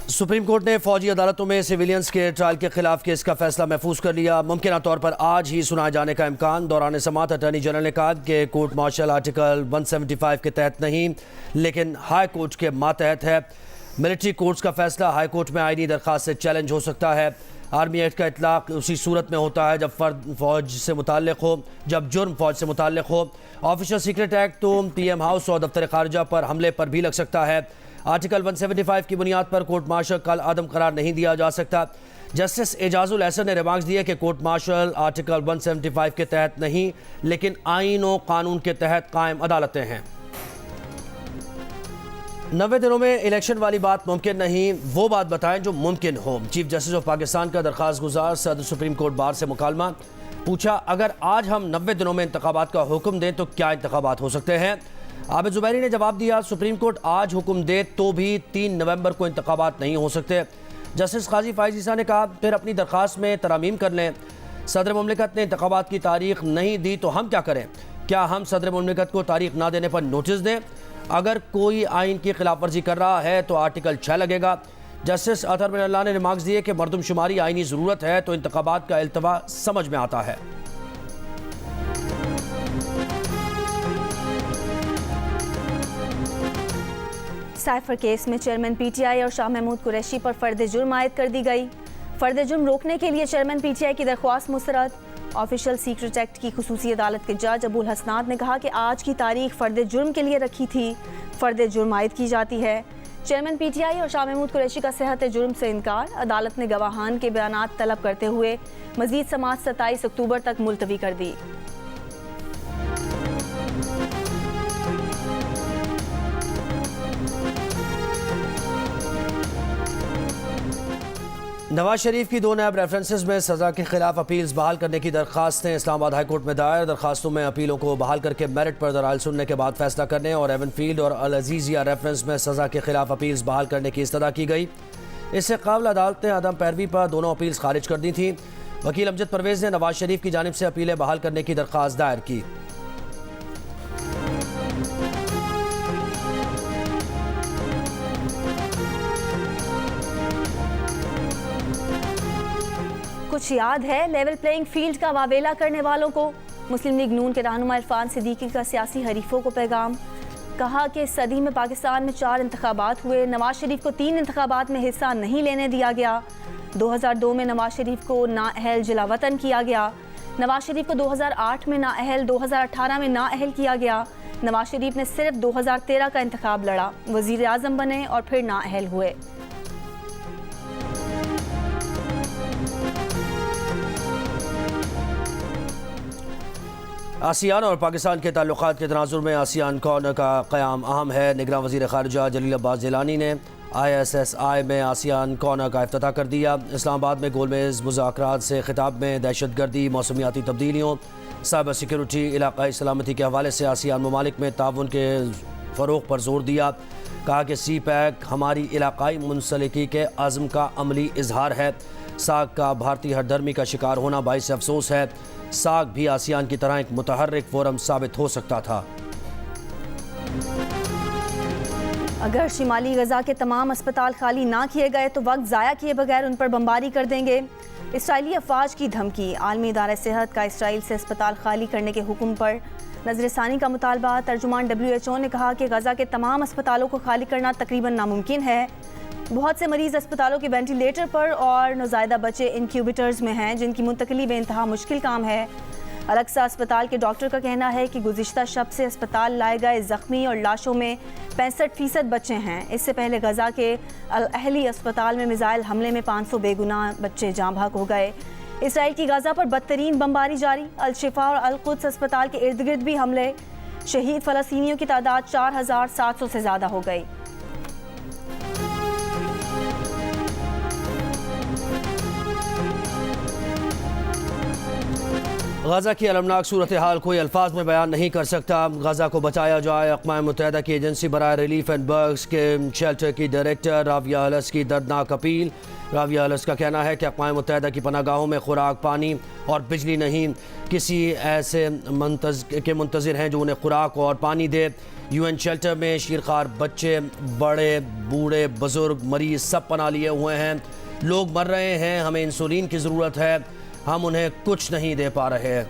Supreme court ने फौजी अदालतों में सिविलियंस के ट्रायल के खिलाफ केस का फैसला महफूज कर लिया। मुमकिन तौर पर आज ही सुनाए जाने का इम्कान। दौरान समाअत अटॉर्नी जनरल ने कहा कि कोर्ट मार्शल आर्टिकल 175 के तहत नहीं, लेकिन हाई कोर्ट के मातहत है। मिलिट्री कोर्ट्स का फैसला हाई कोर्ट में आईनी दरख्वास्त से चैलेंज हो सकता है। आर्मी एक्ट का इतलाक उसी सूरत में होता है जब फर्द फौज से मुताल्लिक हो, जब जुर्म फौज से मुताल्लिक हो। ऑफिशियल सीक्रेट एक्ट तो पीएम हाउस और दफ्तर खारजा पर हमले पर भी लग सकता है। आर्टिकल 175 की बुनियाद पर कोर्ट मार्शल कल आदम करार नहीं दिया जा सकता। जस्टिस एजाजुल एहसन ने रिमार्क्स दिए कि कोर्ट मार्शल आर्टिकल 175 के तहत नहीं, लेकिन आईन और कानून के तहत कायम अदालतें हैं। 90 दिनों में इलेक्शन वाली बात मुमकिन नहीं, वो बात बताएं जो मुमकिन हो। चीफ जस्टिस ऑफ पाकिस्तान का दरख्वास्त गुजार सदर सुप्रीम कोर्ट बार से मुकालमा। पूछा, अगर आज हम 90 दिनों में इंतखाबात का हुक्म दें तो क्या इंतखाबात हो सकते हैं? आबिद जुबैरी ने जवाब दिया, सुप्रीम कोर्ट आज हुक्म दे तो भी 3 नवंबर को इंतखाबात नहीं हो सकते। जस्टिस काजी फाइज ईसा ने कहा, फिर अपनी दरख्वास्त में तरमीम कर लें। सदर मुमलिकत ने इंतखाबात की तारीख नहीं दी तो हम क्या करें? क्या हम सदर मुमलिकत को तारीख ना देने पर नोटिस दें? अगर कोई आइन की खिलाफ वर्जी कर रहा है तो आर्टिकल 6 लगेगा। जस्टिस अतहर बिन अल्लाह ने रिमार्क्स दिए कि मरदमशुमारी आइनी ज़रूरत है तो इंतखाबात का इल्तवा समझ में आता है। साइफर केस में चेयरमैन पीटीआई और शाह महमूद कुरैशी पर फर्द जुर्म आयद कर दी गई। फर्द जुर्म रोकने के लिए चेयरमैन पीटीआई की दरख्वास्त मुस्तरद। ऑफिशियल सीक्रेट एक्ट की खुसूसी अदालत के जज अबुल हसनात ने कहा कि आज की तारीख फर्द जुर्म के लिए रखी थी, फर्द जुर्म आयद की जाती है। चेयरमैन पीटीआई और शाह महमूद कुरैशी का सेहत जुर्म से इनकार। अदालत ने गवाहान के बयानात तलब करते हुए मजीद समाअत 27 अक्टूबर तक मुलतवी कर दी। नवाज शरीफ की 2 नैब रेफरेंसेस में सज़ा के खिलाफ अपील्स बहाल करने की दरखास्तें इस्लामाबाद हाई कोर्ट में दायर। दरखास्तों में अपीलों को बहाल करके मेरिट पर दलाइल सुनने के बाद फैसला करने और एवनफील्ड और अल अजीज़िया रेफरेंस में सज़ा के खिलाफ अपील्स बहाल करने की इस्तदा की गई। इससे कबल अदालत ने अदम पैरवी पर दोनों अपील्स खारिज कर दी थी। वकील अमजद परवेज़ ने नवाज शरीफ की जानिब से अपीलें बहाल करने की दरख्वास्त दायर की। कुछ याद है लेवल प्लेइंग फील्ड का वावेला करने वालों को? मुस्लिम लीग नून के रहनुमा इरफान सिद्दीकी का सियासी हरीफों को पैगाम। कहा कि सदी में पाकिस्तान में 4 इंतखाबात हुए, नवाज शरीफ को 3 इंतखाबात में हिस्सा नहीं लेने दिया गया। 2002 में नवाज शरीफ को नाअहल जिला वतन किया गया। नवाज शरीफ को 2008 में नाअहल, 2018 में नाअहल किया गया। नवाज शरीफ ने सिर्फ 2013 का इंतखाब लड़ा, वजीर आज़म बने और फिर नाअहल हुए। आसियान और पाकिस्तान के ताल्लुकात के तनाजुर में आसियान कॉर्नर का क़याम अहम है। निगरान वज़ीर ख़ारिजा जलील अब्बास जिलानी ने ISSI में आसियान कॉर्नर का इफ्तिताह कर दिया। इस्लामाबाद में गोलमेज़ मुज़ाकरात से खिताब में दहशतगर्दी, मौसमियाती तब्दीलियों, साइबर सिक्योरिटी, इलाक़ाई सलामती के हवाले से आसियान ममालिक में ताउन के फ़रोग़ पर जोर दिया। कहा कि CPEC हमारी इलाक़ाई मुंसलिकी के अज़्म का अमली इजहार है। साग का भारतीय हरदर्मी का शिकार होना बाइस अफसोस है। साग भी आसियान की तरह एक मुतहर्रिक फोरम साबित हो सकता था। अगर शिमाली गजा के तमाम अस्पताल खाली ना किए गए तो वक्त ज़ाया किए बगैर उन पर बमबारी कर देंगे। इसराइली अफवाज की धमकी। आलमी इदारा सेहत का इसराइल से अस्पताल खाली करने के हुक्म पर नजरसानी का मुतालबा। तर्जुमान WHO ने कहा कि गजा के तमाम अस्पतालों को खाली करना तकरीबन नामुमकिन है। बहुत से मरीज अस्पतालों के वेंटिलेटर पर और नौज़ायदा बच्चे इंक्यूबेटर्स में हैं, जिनकी मुंतकली बेइंतहा मुश्किल काम है। अलक्सा अस्पताल के डॉक्टर का कहना है कि गुज़िश्ता शब से अस्पताल लाए गए ज़ख्मी और लाशों में 65% बच्चे हैं। इससे पहले गजा के अल अहली अस्पताल में मिसाइल हमले में 500 बेगुनाह बच्चे जाँ भाग हो गए। इसराइल की गजा पर बदतरीन बमबारी जारी। अल शिफा और अल कुद्स अस्पताल के इर्द गिर्द भी हमले। शहीद फ़लस्तीनियों की तादाद 4700 से ज़्यादा हो गई। गजा की अलमनाक सूरत हाल कोई अल्फाज में बयान नहीं कर सकता। गजा को बचाया जाए। अक़वाम मुत्तहिदा की एजेंसी बराए रिलीफ एंड बर्ग्स के शेल्टर की डायरेक्टर राविया अलस की दर्दनाक अपील। राविया अलस का कहना है कि अक़वाम मुत्तहिदा की पनागाहों में खुराक, पानी और बिजली नहीं। किसी ऐसे मुंतज़िर हैं जो उन्हें खुराक और पानी दे। यूएन शेल्टर में शीरखार बच्चे, बड़े बूढ़े बुजुर्ग मरीज सब पनाह लिए हुए हैं। लोग मर रहे हैं, हमें इंसुलिन की ज़रूरत है, हम उन्हें कुछ नहीं दे पा रहे।